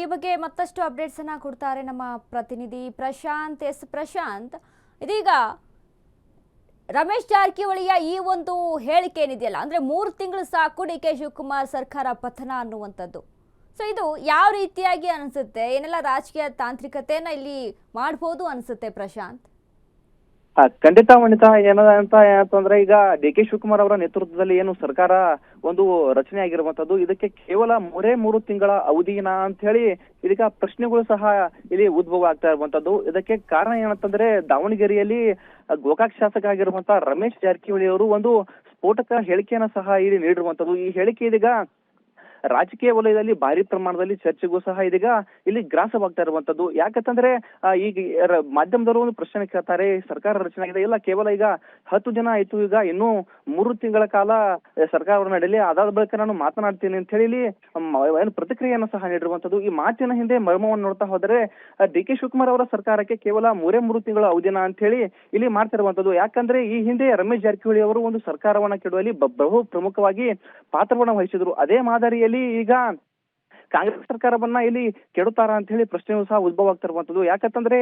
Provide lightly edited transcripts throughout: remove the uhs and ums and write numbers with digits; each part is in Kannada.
ಈ ಬಗ್ಗೆ ಮತ್ತಷ್ಟು ಅಪ್ಡೇಟ್ಸ್ ಅನ್ನ ಕೊಡ್ತಾರೆ ನಮ್ಮ ಪ್ರತಿನಿಧಿ ಪ್ರಶಾಂತ್. ಪ್ರಶಾಂತ್, ಇದೀಗ ರಮೇಶ್ ಜಾರಕಿಹೊಳಿಯ ಈ ಒಂದು ಹೇಳಿಕೆ ಏನಿದೆಯಲ್ಲ, ಅಂದ್ರೆ 3 ತಿಂಗಳು ಸಾಕು ಡಿ ಕೆ ಶಿವಕುಮಾರ್ ಸರ್ಕಾರ ಪತನ ಅನ್ನುವಂಥದ್ದು. ಇದು ಯಾವ ರೀತಿಯಾಗಿ ಅನಿಸುತ್ತೆ? ಏನೆಲ್ಲ ರಾಜಕೀಯ ತಾಂತ್ರಿಕತೆಯನ್ನ ಇಲ್ಲಿ ಮಾಡಬಹುದು ಅನಿಸುತ್ತೆ ಪ್ರಶಾಂತ್? ಖಂಡಿತ ವನಿತಾ, ಏನಂತಂದ್ರೆ ಈಗ ಡಿ ಕೆ ಶಿವಕುಮಾರ್ ಅವರ ನೇತೃತ್ವದಲ್ಲಿ ಏನು ಸರ್ಕಾರ ಒಂದು ರಚನೆ ಆಗಿರುವಂತದ್ದು, ಇದಕ್ಕೆ ಕೇವಲ 3 ತಿಂಗಳ ಅವಧಿನ ಅಂತ ಹೇಳಿ ಇದೀಗ ಪ್ರಶ್ನೆಗಳು ಸಹ ಇಲ್ಲಿ ಉದ್ಭವ ಆಗ್ತಾ ಇರುವಂತದ್ದು. ಇದಕ್ಕೆ ಕಾರಣ ಏನಂತಂದ್ರೆ ದಾವಣಗೆರೆಯಲ್ಲಿ ಗೋಕಾಕ್ ಶಾಸಕ ಆಗಿರುವಂತಹ ರಮೇಶ್ ಜಾರಕಿಹೊಳಿ ಅವರು ಒಂದು ಸ್ಫೋಟಕ ಹೇಳಿಕೆಯನ್ನ ಸಹ ಇಲ್ಲಿ ನೀಡಿರುವಂತದ್ದು. ಈ ಹೇಳಿಕೆ ಇದೀಗ ರಾಜಕೀಯ ವಲಯದಲ್ಲಿ ಭಾರಿ ಪ್ರಮಾಣದಲ್ಲಿ ಚರ್ಚೆಗೂ ಸಹ ಇದೀಗ ಇಲ್ಲಿ ಗ್ರಾಸವಾಗ್ತಾ ಇರುವಂತದ್ದು. ಯಾಕಂತಂದ್ರೆ ಈಗ ಮಾಧ್ಯಮದವರು ಒಂದು ಪ್ರಶ್ನೆ ಕೇಳ್ತಾರೆ, ಸರ್ಕಾರ ರಚನೆ ಆಗಿದೆ, ಇಲ್ಲ ಕೇವಲ ಈಗ 10 ದಿನ ಆಯ್ತು, ಈಗ ಇನ್ನೂ 3 ತಿಂಗಳ ಕಾಲ ಸರ್ಕಾರ ನಡೆಯಲಿ, ಅದಾದ ಬಳಿಕ ನಾನು ಮಾತನಾಡ್ತೀನಿ ಅಂತ ಹೇಳಿ ಏನು ಪ್ರತಿಕ್ರಿಯೆಯನ್ನು ಸಹ ನೀಡಿರುವಂತದ್ದು. ಈ ಮಾತಿನ ಹಿಂದೆ ಮರ್ಮವನ್ನು ನೋಡ್ತಾ ಹೋದರೆ ಡಿ ಕೆ ಶಿವಕುಮಾರ್ ಅವರ ಸರ್ಕಾರಕ್ಕೆ ಕೇವಲ 3 ತಿಂಗಳ ಅವಧಿನ ಅಂತ ಹೇಳಿ ಇಲ್ಲಿ ಮಾಡ್ತಿರುವಂತದ್ದು. ಯಾಕಂದ್ರೆ ಈ ಹಿಂದೆ ರಮೇಶ್ ಜಾರಕಿಹೊಳಿ ಅವರು ಒಂದು ಸರ್ಕಾರವನ್ನ ಕೆಡುವಲ್ಲಿ ಬಹು ಪ್ರಮುಖವಾಗಿ ಪಾತ್ರವನ್ನ ವಹಿಸಿದ್ರು. ಅದೇ ಮಾದರಿಯಲ್ಲಿ ಈಗ ಕಾಂಗ್ರೆಸ್ ಸರ್ಕಾರವನ್ನ ಇಲ್ಲಿ ಕೆಡುತ್ತಾರ ಅಂತ ಹೇಳಿ ಪ್ರಶ್ನೆಯೂ ಸಹ ಉದ್ಭವ ಆಗ್ತಿರುವಂತದ್ದು. ಯಾಕಂತಂದ್ರೆ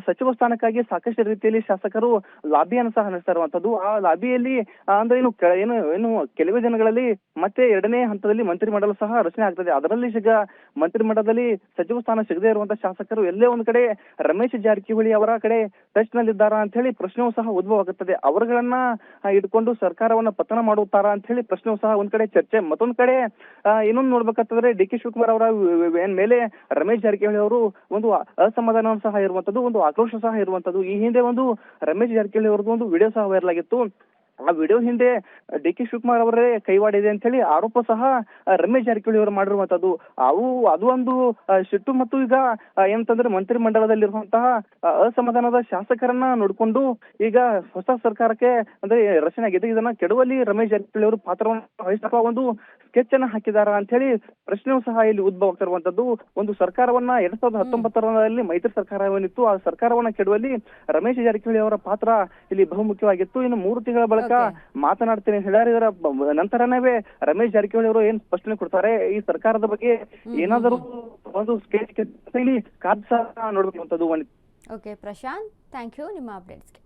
ಸಚಿವ ಸ್ಥಾನಕ್ಕಾಗಿ ಸಾಕಷ್ಟು ರೀತಿಯಲ್ಲಿ ಶಾಸಕರು ಲಾಬಿಯನ್ನು ಸಹ ನಡೆಸ್ತಾ ಇರುವಂತದ್ದು. ಆ ಲಾಬಿಯಲ್ಲಿ ಅಂದ್ರೆ ಏನು ಕೆಲವೇ ದಿನಗಳಲ್ಲಿ ಮತ್ತೆ 2ನೇ ಹಂತದಲ್ಲಿ ಮಂತ್ರಿಮಂಡಲ ಸಹ ರಚನೆ ಆಗ್ತದೆ. ಅದರಲ್ಲಿ ಈಗ ಮಂತ್ರಿಮಂಡಲದಲ್ಲಿ ಸಚಿವ ಸ್ಥಾನ ಸಿಗದೇ ಇರುವಂತಹ ಶಾಸಕರು ಎಲ್ಲೇ ಒಂದ್ ಕಡೆ ರಮೇಶ್ ಜಾರಕಿಹೊಳಿ ಅವರ ಕಡೆ ಟಚ್ ನಲ್ಲಿದ್ದಾರಾ ಅಂತ ಹೇಳಿ ಪ್ರಶ್ನೆಯೂ ಸಹ ಉದ್ಭವ ಆಗುತ್ತದೆ. ಅವರುಗಳನ್ನ ಇಟ್ಕೊಂಡು ಸರ್ಕಾರವನ್ನ ಪತನ ಮಾಡುತ್ತಾರಾ ಅಂತ ಹೇಳಿ ಪ್ರಶ್ನೆಯೂ ಸಹ ಒಂದ್ ಕಡೆ ಚರ್ಚೆ. ಮತ್ತೊಂದ್ ಕಡೆ ಇನ್ನೊಂದು ನೋಡ್ಬೇಕಂತಂದ್ರೆ ಡಿ ಕೆ ಶಿವಕುಮಾರ್ ಅವರ ಮೇಲೆ ರಮೇಶ್ ಜಾರಕಿಹೊಳಿ ಅವರು ಒಂದು ಅಸಮಾಧಾನ ಸಹ ಇರುವಂತದ್ದು, ಒಂದು ಆಕ್ರೋಶ ಸಹ ಇರುವಂತದ್ದು. ಈ ಹಿಂದೆ ಒಂದು ರಮೇಶ್ ಜಾರಕಿಹೊಳಿ ಅವರದ್ದು ಒಂದು ವಿಡಿಯೋ ಸಹ ವೈರಲ್ ಆಗಿತ್ತು. ಆ ವಿಡಿಯೋ ಹಿಂದೆ ಡಿ ಕೆ ಶಿವಕುಮಾರ್ ಅವರೇ ಕೈವಾಡಿದೆ ಅಂತ ಹೇಳಿ ಆರೋಪ ಸಹ ರಮೇಶ್ ಜಾರಕಿಹೊಳಿ ಅವರು ಮಾಡಿರುವಂತದ್ದು. ಅದು ಒಂದು ಸಿಟ್ಟು. ಮತ್ತು ಈಗ ಏನಂತಂದ್ರೆ ಮಂತ್ರಿಮಂಡಲದಲ್ಲಿರುವಂತಹ ಅಸಮಾಧಾನದ ಶಾಸಕರನ್ನ ನೋಡ್ಕೊಂಡು ಈಗ ಹೊಸ ಸರ್ಕಾರಕ್ಕೆ ಅಂದ್ರೆ ರಚನೆ ಆಗಿದೆ, ಇದನ್ನ ಕೆಡುವಲ್ಲಿ ರಮೇಶ್ ಜಾರಕಿಹೊಳಿ ಅವರು ಪಾತ್ರವನ್ನು ವಹಿಸುವ ಒಂದು ಸ್ಕೆಚ್ ಅನ್ನ ಹಾಕಿದಾರ ಅಂತ ಹೇಳಿ ಪ್ರಶ್ನೆಯೂ ಸಹ ಇಲ್ಲಿ ಉದ್ಭವ ಆಗ್ತಿರುವಂತದ್ದು. ಒಂದು ಸರ್ಕಾರವನ್ನ 2019ರಲ್ಲಿ ಮೈತ್ರಿ ಸರ್ಕಾರವನ್ನಿತ್ತು, ಆ ಸರ್ಕಾರವನ್ನ ಕೆಡುವಲ್ಲಿ ರಮೇಶ್ ಜಾರಕಿಹೊಳಿ ಅವರ ಪಾತ್ರ ಇಲ್ಲಿ ಬಹುಮುಖ್ಯವಾಗಿತ್ತು. ಇನ್ನು 3 ತಿಂಗಳ ಬಳಿಕ ಮಾತನಾಡ್ತೀನಿ ಹೇಳಿದರೆ ಇದರ ನಂತರನೇ ರಮೇಶ್ ಜಾರಕಿಹೊಳಿ ಅವರು ಏನ್ ಸ್ಪಷ್ಟನೆ ಕೊಡ್ತಾರೆ, ಈ ಸರ್ಕಾರದ ಬಗ್ಗೆ ಏನಾದರೂ ಒಂದು ಸ್ಕೆಚ್ ಇಲ್ಲಿ ಕಾದ್ ಸಹ ನೋಡ್ಬೇಕಂತದ್ದು. ಓಕೆ ಪ್ರಶಾಂತ್, ಥ್ಯಾಂಕ್ ಯು ನಿಮ್ಮ ಅಪ್ಡೇಟ್ಸ್ಗೆ.